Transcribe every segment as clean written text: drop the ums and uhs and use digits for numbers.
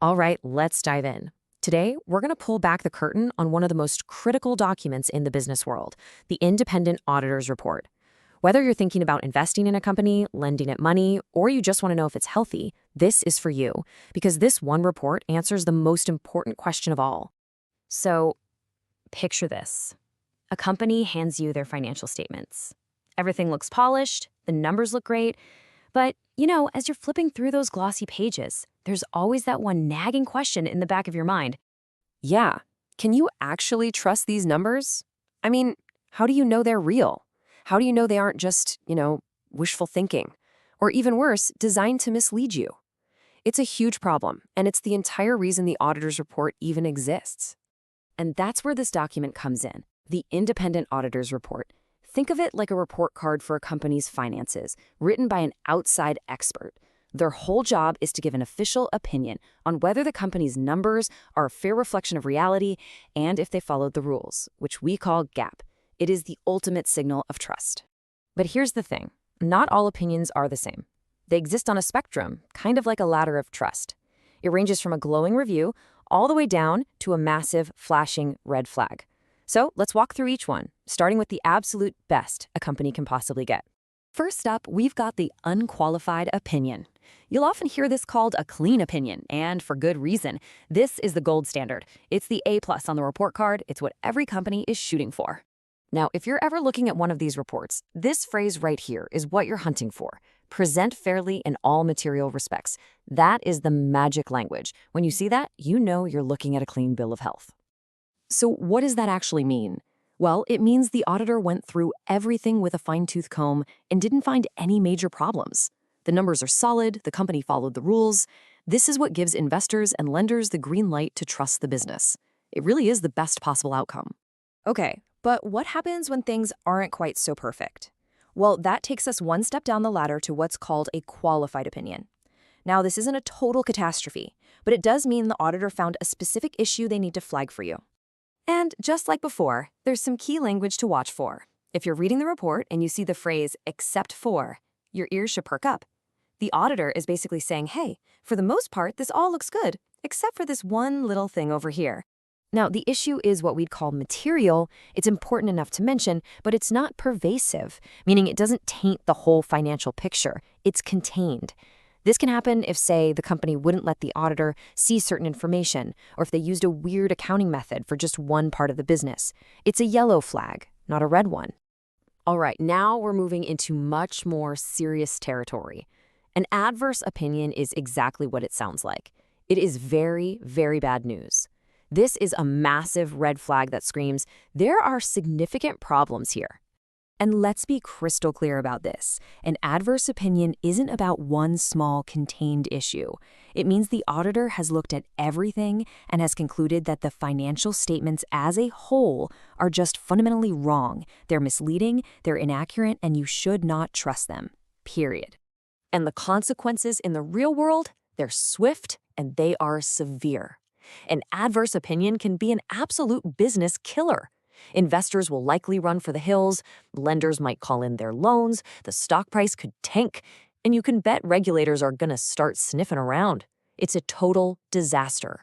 All right, let's dive in. Today, we're going to pull back the curtain on one of the most critical documents in the business world, the Independent Auditors Report. Whether you're thinking about investing in a company, lending it money, or you just want to know if it's healthy, this is for you, because this one report answers the most important question of all. So, picture this. A company hands you their financial statements. Everything looks polished, the numbers look great, but, as you're flipping through those glossy pages, there's always that one nagging question in the back of your mind. Yeah, can you actually trust these numbers? I mean, how do you know they're real? How do you know they aren't just, wishful thinking? Or even worse, designed to mislead you? It's a huge problem, and it's the entire reason the auditor's report even exists. And that's where this document comes in, the Independent Auditors Report. Think of it like a report card for a company's finances, written by an outside expert. Their whole job is to give an official opinion on whether the company's numbers are a fair reflection of reality and if they followed the rules, which we call GAAP. It is the ultimate signal of trust. But here's the thing. Not all opinions are the same. They exist on a spectrum, kind of like a ladder of trust. It ranges from a glowing review all the way down to a massive, flashing red flag. So let's walk through each one, starting with the absolute best a company can possibly get. First up, we've got the unqualified opinion. You'll often hear this called a clean opinion, and for good reason. This is the gold standard. It's the A+ on the report card. It's what every company is shooting for. Now, if you're ever looking at one of these reports, this phrase right here is what you're hunting for. Present fairly in all material respects. That is the magic language. When you see that, you know you're looking at a clean bill of health. So what does that actually mean? Well, it means the auditor went through everything with a fine-tooth comb and didn't find any major problems. The numbers are solid, the company followed the rules. This is what gives investors and lenders the green light to trust the business. It really is the best possible outcome. Okay, but what happens when things aren't quite so perfect? Well, that takes us one step down the ladder to what's called a qualified opinion. Now, this isn't a total catastrophe, but it does mean the auditor found a specific issue they need to flag for you. And just like before, there's some key language to watch for. If you're reading the report and you see the phrase, except for, your ears should perk up. The auditor is basically saying, hey, for the most part, this all looks good, except for this one little thing over here. Now, the issue is what we'd call material. It's important enough to mention, but it's not pervasive, meaning it doesn't taint the whole financial picture. It's contained. This can happen if, say, the company wouldn't let the auditor see certain information, or if they used a weird accounting method for just one part of the business. It's a yellow flag, not a red one. All right, now we're moving into much more serious territory. An adverse opinion is exactly what it sounds like. It is very, very bad news. This is a massive red flag that screams, there are significant problems here. And let's be crystal clear about this. An adverse opinion isn't about one small contained issue. It means the auditor has looked at everything and has concluded that the financial statements as a whole are just fundamentally wrong. They're misleading, they're inaccurate, and you should not trust them. Period. And the consequences in the real world, they're swift and they are severe. An adverse opinion can be an absolute business killer. Investors will likely run for the hills, lenders might call in their loans, the stock price could tank, and you can bet regulators are going to start sniffing around. It's a total disaster.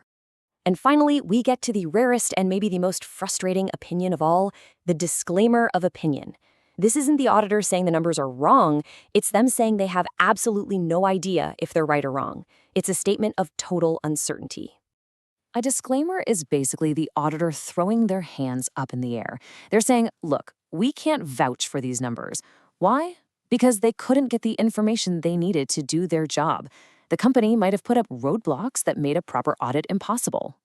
And finally, we get to the rarest and maybe the most frustrating opinion of all, the disclaimer of opinion. This isn't the auditor saying the numbers are wrong, it's them saying they have absolutely no idea if they're right or wrong. It's a statement of total uncertainty. A disclaimer is basically the auditor throwing their hands up in the air. They're saying, look, we can't vouch for these numbers. Why? Because they couldn't get the information they needed to do their job. The company might have put up roadblocks that made a proper audit impossible.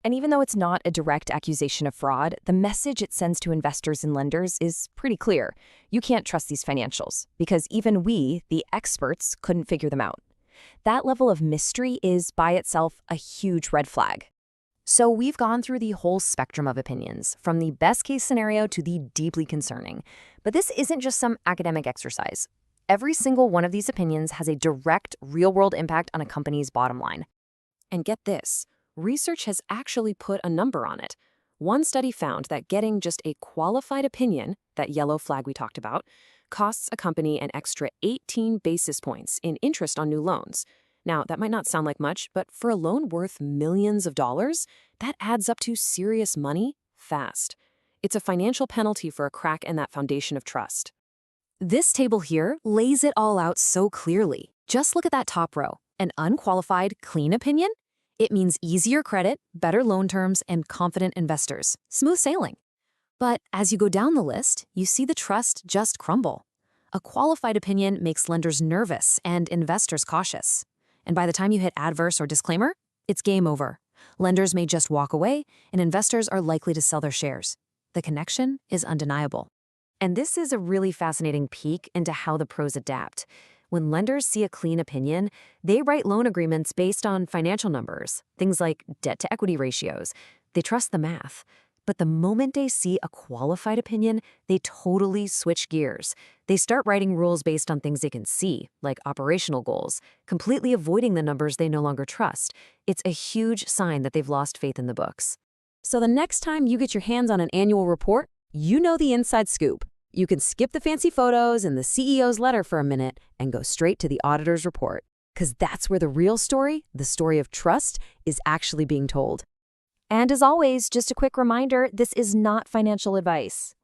And even though it's not a direct accusation of fraud, the message it sends to investors and lenders is pretty clear. You can't trust these financials because even we, the experts, couldn't figure them out. That level of mystery is, by itself, a huge red flag. So we've gone through the whole spectrum of opinions, from the best-case scenario to the deeply concerning. But this isn't just some academic exercise. Every single one of these opinions has a direct, real-world impact on a company's bottom line. And get this, research has actually put a number on it. One study found that getting just a qualified opinion, that yellow flag we talked about, costs a company an extra 18 basis points in interest on new loans. Now, that might not sound like much, but for a loan worth millions of dollars, that adds up to serious money fast. It's a financial penalty for a crack in that foundation of trust. This table here lays it all out so clearly. Just look at that top row. An unqualified, clean opinion? It means easier credit, better loan terms, and confident investors. Smooth sailing. But as you go down the list, you see the trust just crumble. A qualified opinion makes lenders nervous and investors cautious. And by the time you hit adverse or disclaimer, it's game over. Lenders may just walk away, and investors are likely to sell their shares. The connection is undeniable. And this is a really fascinating peek into how the pros adapt. When lenders see a clean opinion, they write loan agreements based on financial numbers, things like debt-to-equity ratios. They trust the math. But the moment they see a qualified opinion, they totally switch gears. They start writing rules based on things they can see, like operational goals, completely avoiding the numbers they no longer trust. It's a huge sign that they've lost faith in the books. So the next time you get your hands on an annual report, you know the inside scoop. You can skip the fancy photos and the CEO's letter for a minute and go straight to the auditor's report. Because that's where the real story, the story of trust, is actually being told. And as always, just a quick reminder, this is not financial advice.